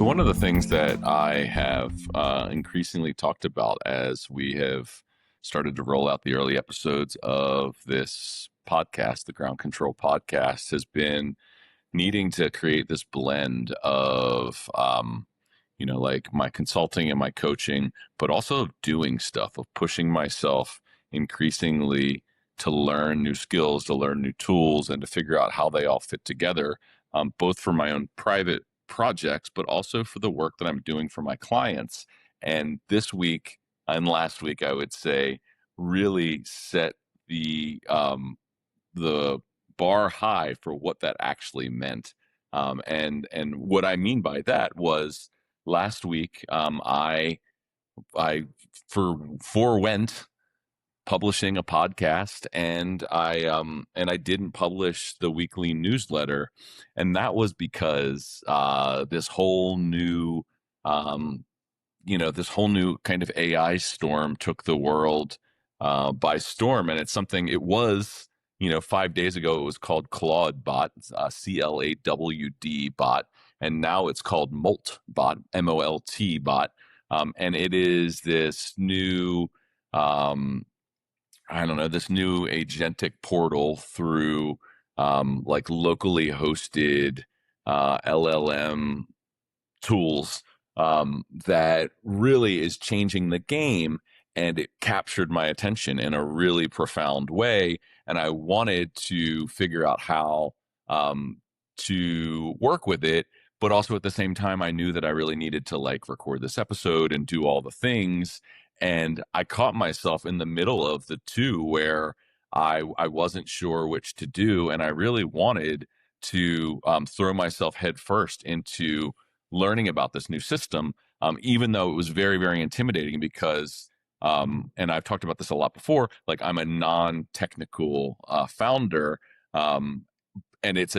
So one of the things that I have increasingly talked about as we have started to roll out the early episodes of this podcast, the Ground Control Podcast, has been needing to create this blend of, like my consulting and my coaching, but also doing stuff, of pushing myself increasingly to learn new skills, to learn new tools, and to figure out how they all fit together, both for my own private projects, but also for the work that I'm doing for my clients. And this week and last week, I would say, really set the bar high for what that actually meant. And what I mean by that was last week, I forewent publishing a podcast, and I didn't publish the weekly newsletter, and that was because this whole new this whole new kind of AI storm took the world by storm. And it's something, it was, 5 days ago, it was called Claude CLAWD bot. And now it's called Moltbot, MOLT bot. And it is this new, this new agentic portal through like locally hosted LLM tools that really is changing the game. And it captured my attention in a really profound way. And I wanted to figure out how to work with it. But also at the same time, I knew that I really needed to record this episode and do all the things. And I caught myself in the middle of the two where I wasn't sure which to do. And I really wanted to throw myself headfirst into learning about this new system, even though it was very, very intimidating because, and I've talked about this a lot before, I'm a non-technical founder, and it's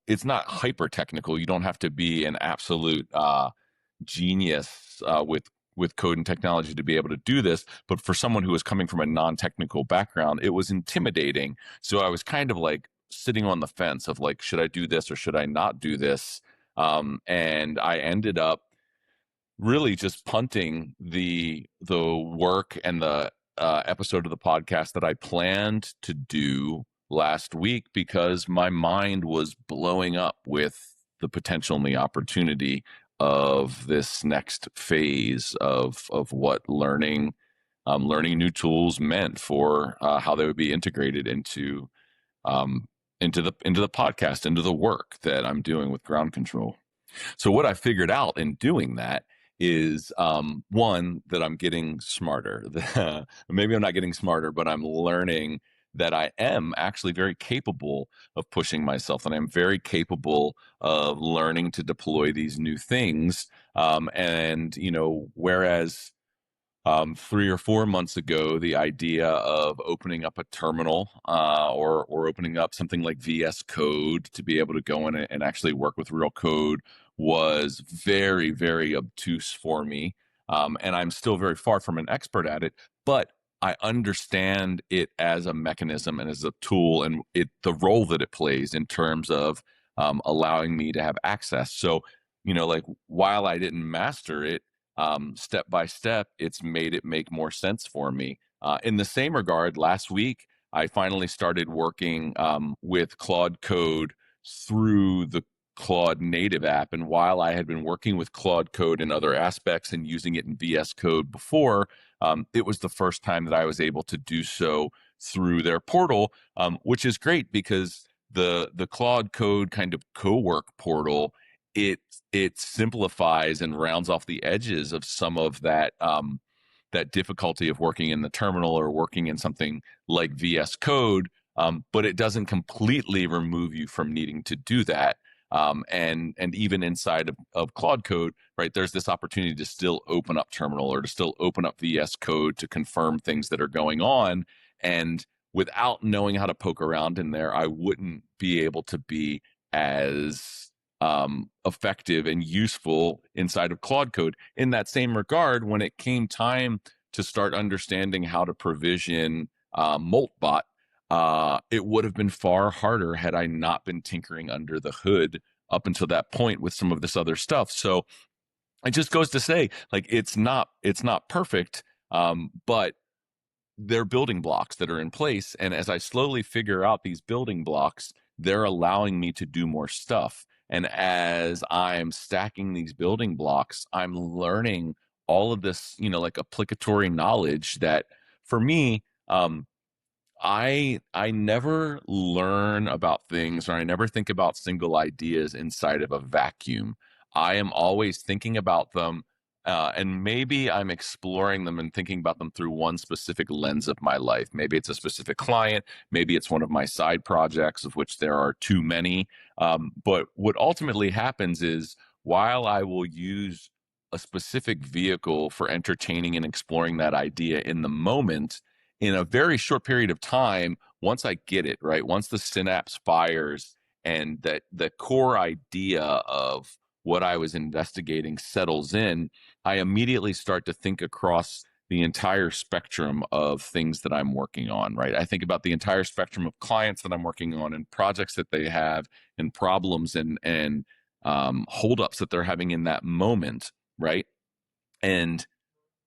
it's not hyper technical. You don't have to be an absolute genius with code and technology to be able to do this. But for someone who was coming from a non-technical background, it was intimidating. So I was kind of sitting on the fence of should I do this or should I not do this? And I ended up really just punting the work and the episode of the podcast that I planned to do last week because my mind was blowing up with the potential and the opportunity of this next phase of what learning new tools meant for how they would be integrated into the podcast, into the work that I'm doing with Ground Control. So what I figured out in doing that is one, that I'm getting smarter. Maybe I'm not getting smarter, but I'm learning that I am actually very capable of pushing myself, and I'm very capable of learning to deploy these new things. Whereas 3 or 4 months ago, the idea of opening up a terminal or opening up something like VS Code to be able to go in and actually work with real code was very, very obtuse for me. And I'm still very far from an expert at it, but I understand it as a mechanism and as a tool, and the role that it plays in terms of allowing me to have access. So, while I didn't master it, step by step, it's made it make more sense for me. In the same regard, last week, I finally started working with Claude Code through the Claude native app. And while I had been working with Claude Code in other aspects and using it in VS Code before, it was the first time that I was able to do so through their portal, which is great because the Claude Code kind of co-work portal, it simplifies and rounds off the edges of some of that that difficulty of working in the terminal or working in something like VS Code, but it doesn't completely remove you from needing to do that. And even inside of Claude Code, right, there's this opportunity to still open up terminal or to still open up VS Code to confirm things that are going on. And without knowing how to poke around in there, I wouldn't be able to be as effective and useful inside of Claude Code. In that same regard, when it came time to start understanding how to provision Moltbot, it would have been far harder had I not been tinkering under the hood up until that point with some of this other stuff. So it just goes to say, like, it's not perfect, but they're building blocks that are in place. And as I slowly figure out these building blocks, they're allowing me to do more stuff. And as I'm stacking these building blocks, I'm learning all of this, like applicatory knowledge that for me, I never learn about things, or I never think about single ideas inside of a vacuum. I am always thinking about them, and maybe I'm exploring them and thinking about them through one specific lens of my life. Maybe it's a specific client, maybe it's one of my side projects, of which there are too many. But what ultimately happens is, while I will use a specific vehicle for entertaining and exploring that idea in the moment, in a very short period of time, once I get it, right, once the synapse fires and that the core idea of what I was investigating settles in, I immediately start to think across the entire spectrum of things that I'm working on, right? I think about the entire spectrum of clients that I'm working on and projects that they have and problems and holdups that they're having in that moment, right? And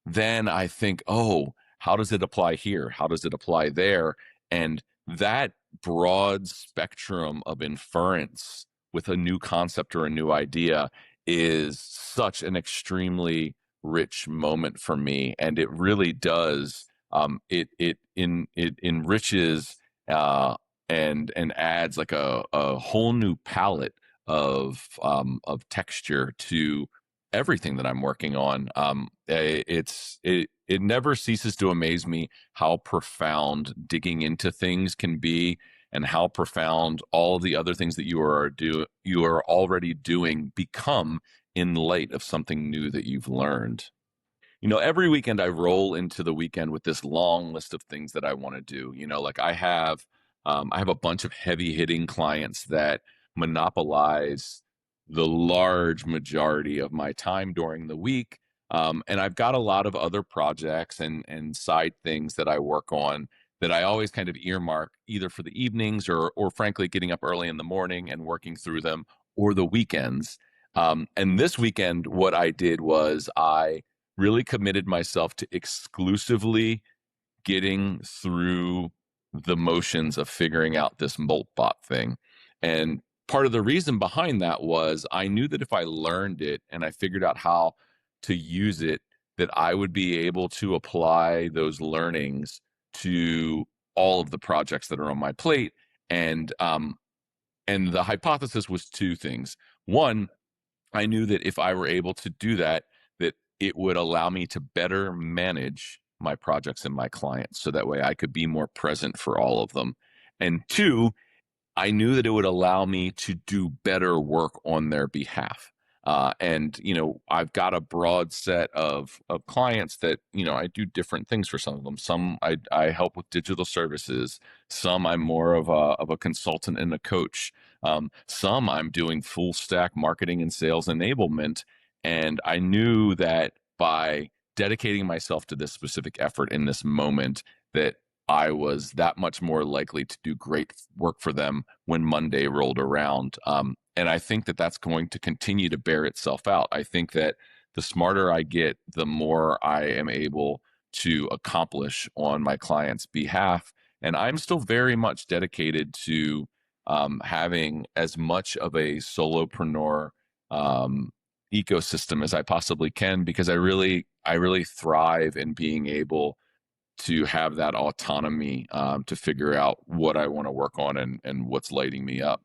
then I think, oh, how does it apply here? How does it apply there? And that broad spectrum of inference with a new concept or a new idea is such an extremely rich moment for me. And it really does, it enriches, and adds like a whole new palette of texture to everything that I'm working on. It never ceases to amaze me how profound digging into things can be, and how profound all the other things that you are already doing become in light of something new that you've learned. Every weekend I roll into the weekend with this long list of things that I want to do. Like I have a bunch of heavy hitting clients that monopolize the large majority of my time during the week. And I've got a lot of other projects and side things that I work on that I always kind of earmark either for the evenings, or frankly, getting up early in the morning and working through them, or the weekends. And this weekend, what I did was I really committed myself to exclusively getting through the motions of figuring out this Moltbot thing. And part of the reason behind that was I knew that if I learned it and I figured out how to use it, that I would be able to apply those learnings to all of the projects that are on my plate. And the hypothesis was two things. One, I knew that if I were able to do that, that it would allow me to better manage my projects and my clients, so that way I could be more present for all of them. And two, I knew that it would allow me to do better work on their behalf. And I've got a broad set of clients that I do different things for some of them. Some I help with digital services. Some I'm more of a consultant and a coach. Some I'm doing full stack marketing and sales enablement. And I knew that by dedicating myself to this specific effort in this moment, that I was that much more likely to do great work for them when Monday rolled around. And I think that that's going to continue to bear itself out. I think that the smarter I get, the more I am able to accomplish on my client's behalf. And I'm still very much dedicated to having as much of a solopreneur ecosystem as I possibly can, because I really thrive in being able to have that autonomy, to figure out what I want to work on and what's lighting me up.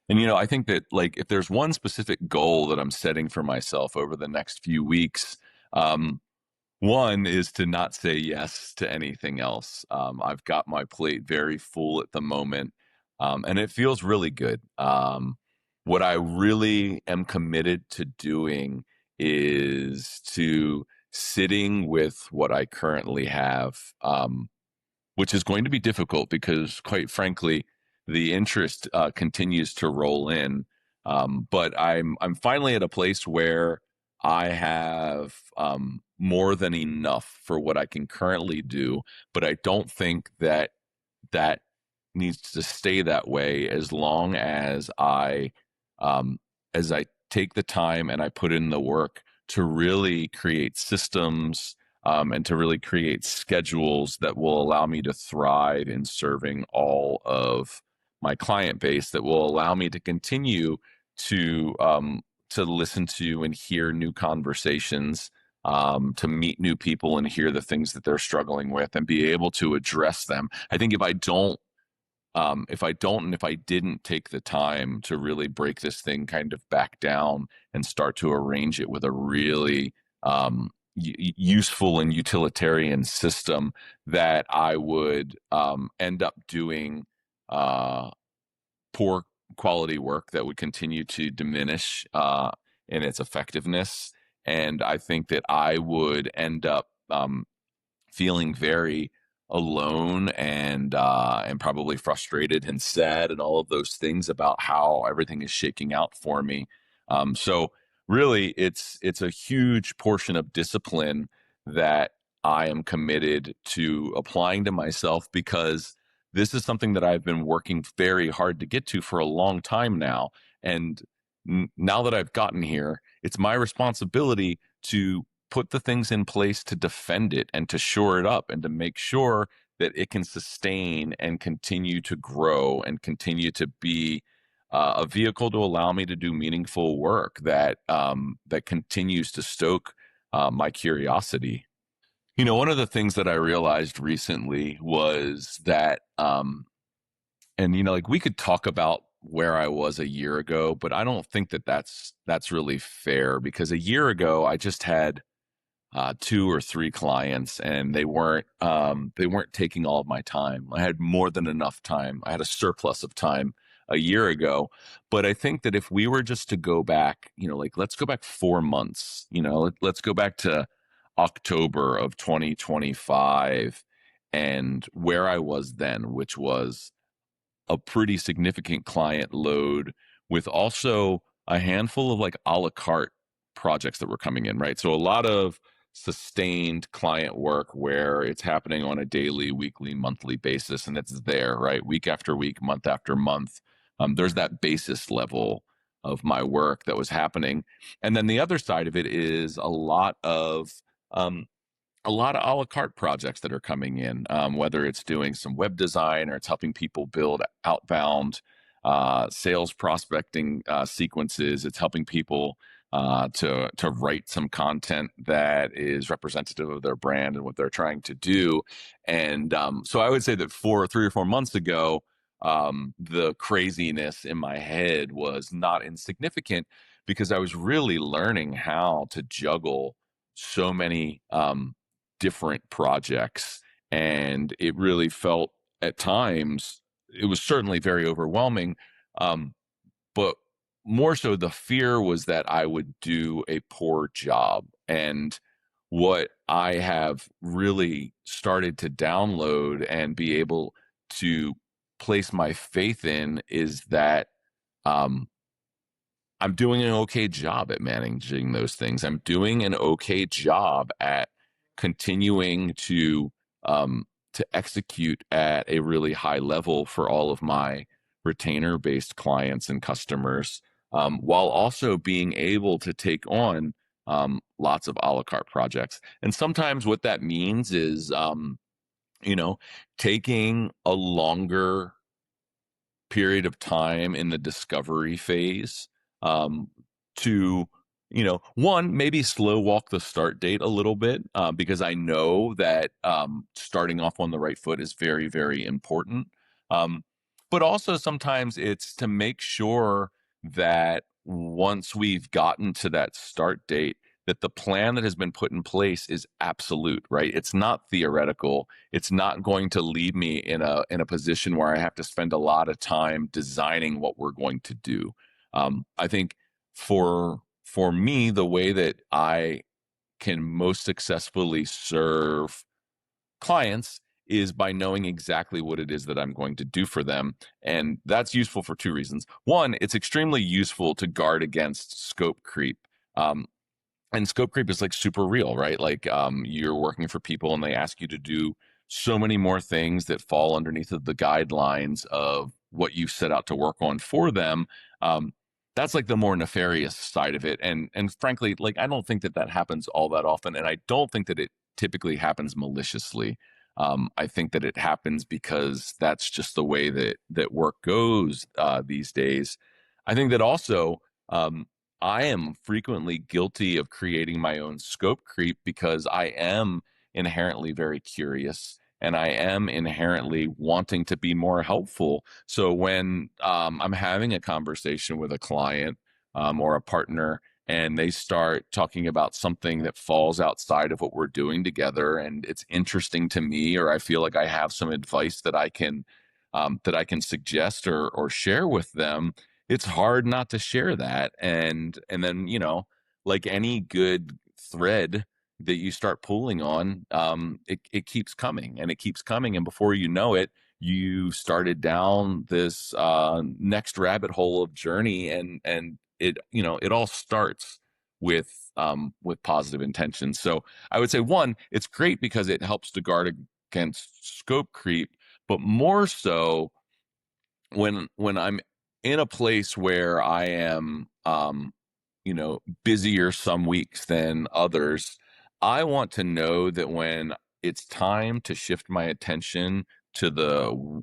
And I think that, like, if there's one specific goal that I'm setting for myself over the next few weeks, one is to not say yes to anything else. I've got my plate very full at the moment, and it feels really good. What I really am committed to doing is to sitting with what I currently have, which is going to be difficult because, quite frankly, the interest continues to roll in. But I'm finally at a place where I have more than enough for what I can currently do. But I don't think that needs to stay that way as long as I um, as I take the time and I put in the work to really create systems, and to really create schedules that will allow me to thrive in serving all of my client base, that will allow me to continue to listen to and hear new conversations, to meet new people and hear the things that they're struggling with and be able to address them. I think if I didn't take the time to really break this thing kind of back down and start to arrange it with a really useful and utilitarian system, that I would end up doing uh, poor quality work that would continue to diminish in its effectiveness. And I think that I would end up feeling very alone and probably frustrated and sad and all of those things about how everything is shaking out for me. So really, it's a huge portion of discipline that I am committed to applying to myself, because this is something that I've been working very hard to get to for a long time now. And now that I've gotten here, it's my responsibility to put the things in place to defend it and to shore it up and to make sure that it can sustain and continue to grow and continue to be a vehicle to allow me to do meaningful work that continues to stoke my curiosity. One of the things that I realized recently was that, and like we could talk about where I was a year ago, but I don't think that that's really fair, because a year ago I just had two or three clients, and they weren't taking all of my time. I had more than enough time. I had a surplus of time a year ago. But I think that if we were just to go back, like let's go back 4 months, let's go back to October of 2025 and where I was then, which was a pretty significant client load with also a handful of like a la carte projects that were coming in, right? So a lot of sustained client work where it's happening on a daily, weekly, monthly basis, and it's there, right? Week after week, month after month. There's that basis level of my work that was happening. And then the other side of it is um, a lot of a la carte projects that are coming in, whether it's doing some web design or it's helping people build outbound sales prospecting sequences. It's helping people to write some content that is representative of their brand and what they're trying to do. And so I would say that 3 or 4 months ago, the craziness in my head was not insignificant, because I was really learning how to juggle so many different projects. And it really felt at times, it was certainly very overwhelming. But more so, the fear was that I would do a poor job. And what I have really started to download and be able to place my faith in is that um, I'm doing an okay job at managing those things. I'm doing an okay job at continuing to execute at a really high level for all of my retainer-based clients and customers, while also being able to take on lots of a la carte projects. And sometimes what that means is, you know, taking a longer period of time in the discovery phase, um, to one, maybe slow walk the start date a little bit, because I know that starting off on the right foot is very, very important. um, but also sometimes it's to make sure that once we've gotten to that start date, that the plan that has been put in place is absolute, right? It's not theoretical. It's not going to leave me in a position where I have to spend a lot of time designing what we're going to do. I think for me, the way that I can most successfully serve clients is by knowing exactly what it is that I'm going to do for them. And that's useful for two reasons. One, it's extremely useful to guard against scope creep. And scope creep is like super real, right? Like, you're working for people and they ask you to do so many more things that fall underneath of the guidelines of what you set out to work on for them. Um, that's like the more nefarious side of it. And frankly, like I don't think that that happens all that often, and I don't think that it typically happens maliciously. I think that it happens because that's just the way that work goes these days. I think that also I am frequently guilty of creating my own scope creep because I am inherently very curious and I am inherently wanting to be more helpful. So when I'm having a conversation with a client or a partner, and they start talking about something that falls outside of what we're doing together, and it's interesting to me, or I feel like I have some advice that I can suggest or share with them, it's hard not to share that. And then like any good thread that you start pulling on, it keeps coming and it keeps coming. And before you know it, you started down this next rabbit hole of journey, and it it all starts with positive intentions. So I would say one, it's great because it helps to guard against scope creep, but more so when I'm in a place where I am busier some weeks than others, I want to know that when it's time to shift my attention to the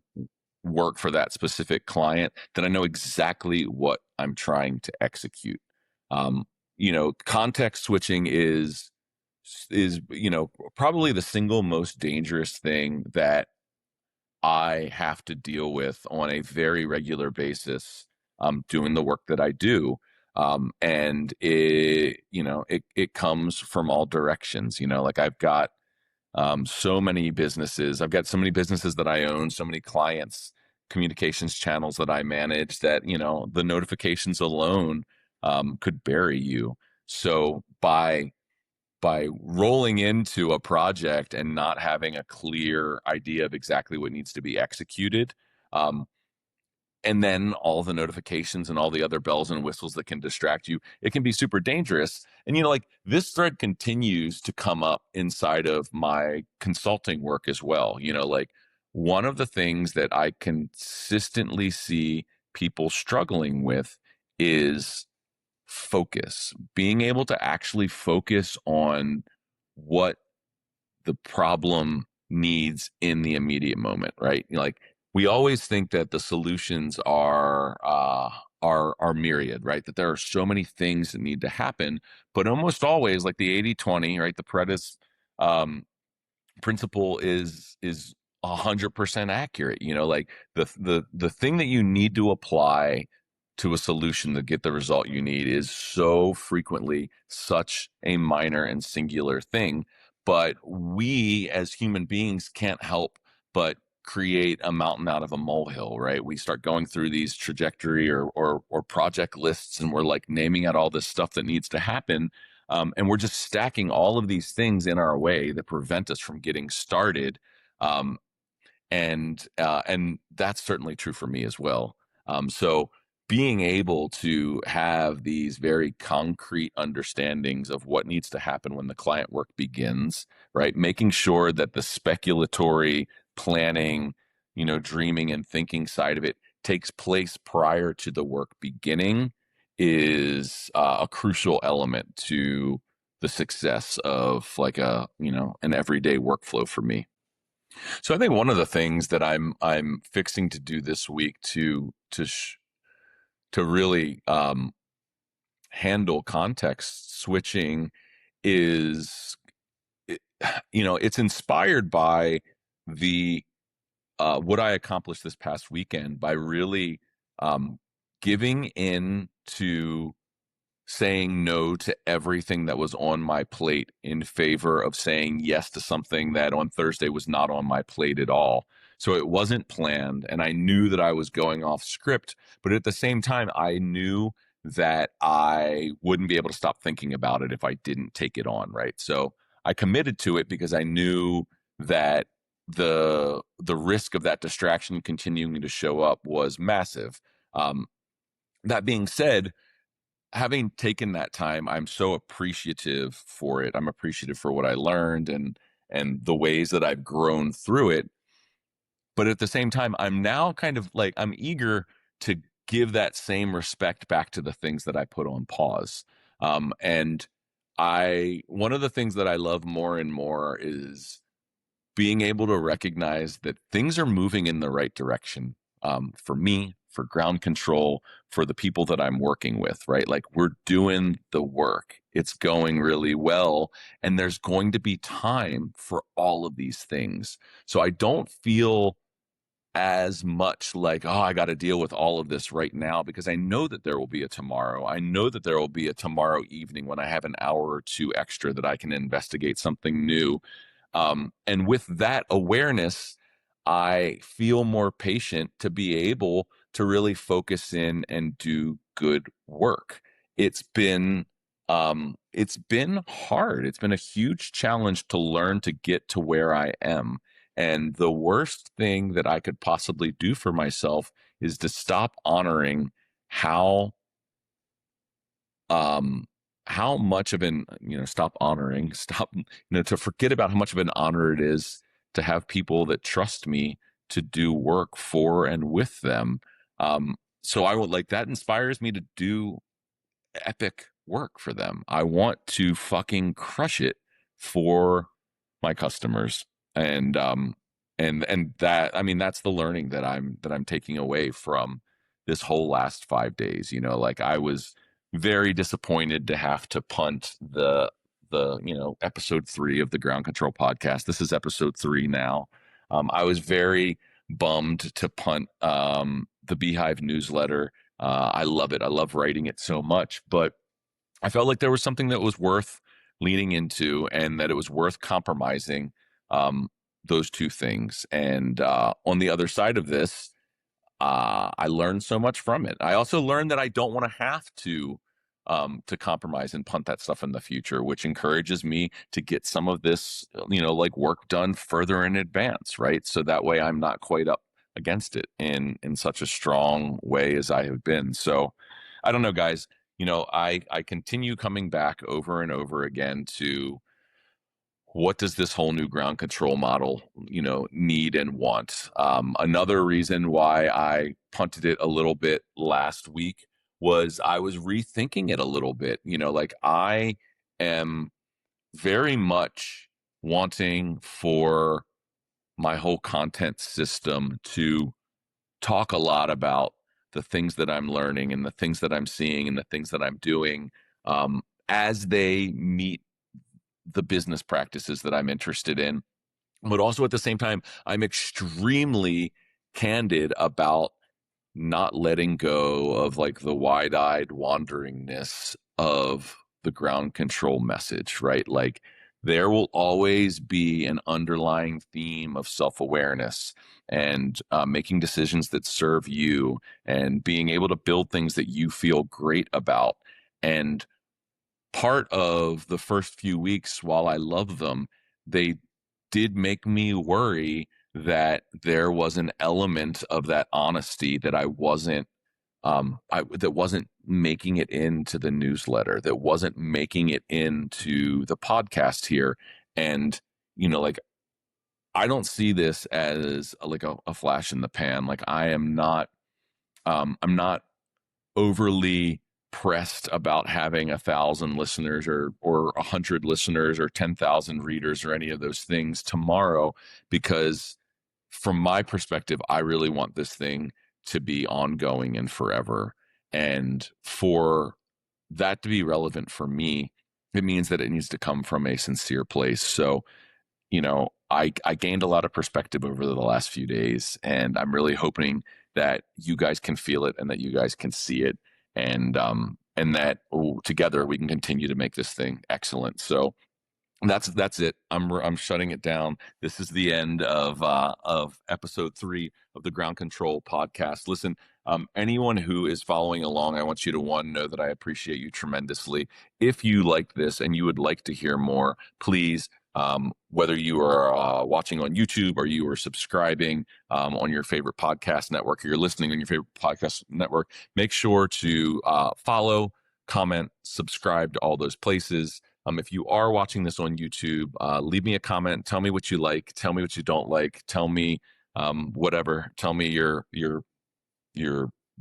work for that specific client, that I know exactly what I'm trying to execute. Context switching is probably the single most dangerous thing that I have to deal with on a very regular basis, doing the work that I do. And it comes from all directions. Like I've got so many businesses. I've got so many businesses that I own, so many clients, communications channels that I manage that, the notifications alone could bury you. So by rolling into a project and not having a clear idea of exactly what needs to be executed, um, and then all the notifications and all the other bells and whistles that can distract you, it can be super dangerous. And like this thread continues to come up inside of my consulting work as well. Like one of the things that I consistently see people struggling with is focus, being able to actually focus on what the problem needs in the immediate moment, right? Like we always think that the solutions are myriad, right? That there are so many things that need to happen, but almost always, like the 80-20, right? The Pareto principle is 100% accurate. Like the thing that you need to apply to a solution to get the result you need is so frequently such a minor and singular thing, but we as human beings can't help but create a mountain out of a molehill, right? We start going through these trajectory or project lists, and we're like naming out all this stuff that needs to happen, and we're just stacking all of these things in our way that prevent us from getting started. Um, and that's certainly true for me as well. So being able to have these very concrete understandings of what needs to happen when the client work begins, right? Making sure that the speculatory planning, dreaming and thinking side of it takes place prior to the work beginning is a crucial element to the success of like an everyday workflow for me. So I think one of the things that I'm fixing to do this week to really handle context switching is, it's inspired by the what I accomplished this past weekend by really giving in to saying no to everything that was on my plate in favor of saying yes to something that on Thursday was not on my plate at all. So it wasn't planned, and I knew that I was going off script, but at the same time, I knew that I wouldn't be able to stop thinking about it if I didn't take it on, right? So I committed to it because I knew that the risk of that distraction continuing to show up was massive. Um, that being said, having taken that time, I'm so appreciative for it. I'm appreciative for what I learned and the ways that I've grown through it. But at the same time, I'm now kind of like I'm eager to give that same respect back to the things that I put on pause. And one of the things that I love more and more is being able to recognize that things are moving in the right direction, for me, for ground control, for the people that I'm working with, right? Like, we're doing the work, it's going really well, and there's going to be time for all of these things. So I don't feel as much like, oh, I got to deal with all of this right now, because I know that there will be a tomorrow. I know that there will be a tomorrow evening when I have an hour or two extra that I can investigate something new. And with that awareness, I feel more patient to be able to really focus in and do good work. It's been it's been hard. It's been a huge challenge to learn to get to where I am. And the worst thing that I could possibly do for myself is to stop honoring how um how much of an, stop honoring, stop, to forget about how much of an honor it is to have people that trust me to do work for and with them. So I would like, that inspires me to do epic work for them. I want to fucking crush it for my customers. And that, I mean, that's the learning that I'm taking away from this whole last 5 days. Like, I was very disappointed to have to punt the episode 3 of the Ground Control podcast. This is episode 3 now. I was very bummed to punt the Beehive newsletter. I love it. I love writing it so much, but I felt like there was something that was worth leaning into, and that it was worth compromising um, those two things. And on the other side of this, I learned so much from it. I also learned that I don't want to have to compromise and punt that stuff in the future, which encourages me to get some of this, like, work done further in advance, right? So that way I'm not quite up against it in such a strong way as I have been. So I don't know, guys. I continue coming back over and over again to, what does this whole new ground control model, need and want? Another reason why I punted it a little bit last week was I was rethinking it a little bit. Like, I am very much wanting for my whole content system to talk a lot about the things that I'm learning and the things that I'm seeing and the things that I'm doing, as they meet the business practices that I'm interested in. But also, at the same time, I'm extremely candid about not letting go of, like, the wide-eyed wanderingness of the ground control message, right? Like, there will always be an underlying theme of self-awareness and making decisions that serve you, and being able to build things that you feel great about. And part of the first few weeks, while I love them, they did make me worry that there was an element of that honesty that that wasn't making it into the newsletter, that wasn't making it into the podcast here. And, like, I don't see this as like a flash in the pan. Like, I'm not overly pressed about having 1,000 listeners or 100 listeners or 10,000 readers or any of those things tomorrow, because from my perspective, I really want this thing to be ongoing and forever. And for that to be relevant for me, it means that it needs to come from a sincere place. So, I gained a lot of perspective over the last few days, and I'm really hoping that you guys can feel it and that you guys can see it, and that together we can continue to make this thing excellent. So that's it. I'm shutting it down. This is the end of episode 3 of the Ground Control podcast. Listen, anyone who is following along, I want you to, one, know that I appreciate you tremendously. If you like this and you would like to hear more, please, whether you are watching on YouTube or you are subscribing on your favorite podcast network, or you're listening on your favorite podcast network, make sure to follow, comment, subscribe to all those places. If you are watching this on YouTube, leave me a comment. Tell me what you like. Tell me what you don't like. Tell me whatever. Tell me your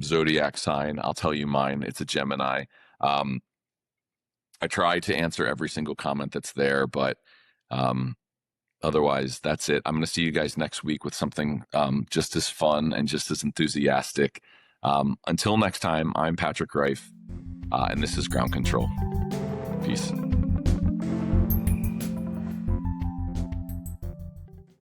zodiac sign. I'll tell you mine. It's a Gemini. I try to answer every single comment that's there, but otherwise, that's it. I'm going to see you guys next week with something just as fun and just as enthusiastic. Until next time, I'm Patrick Reif, and this is Ground Control. Peace.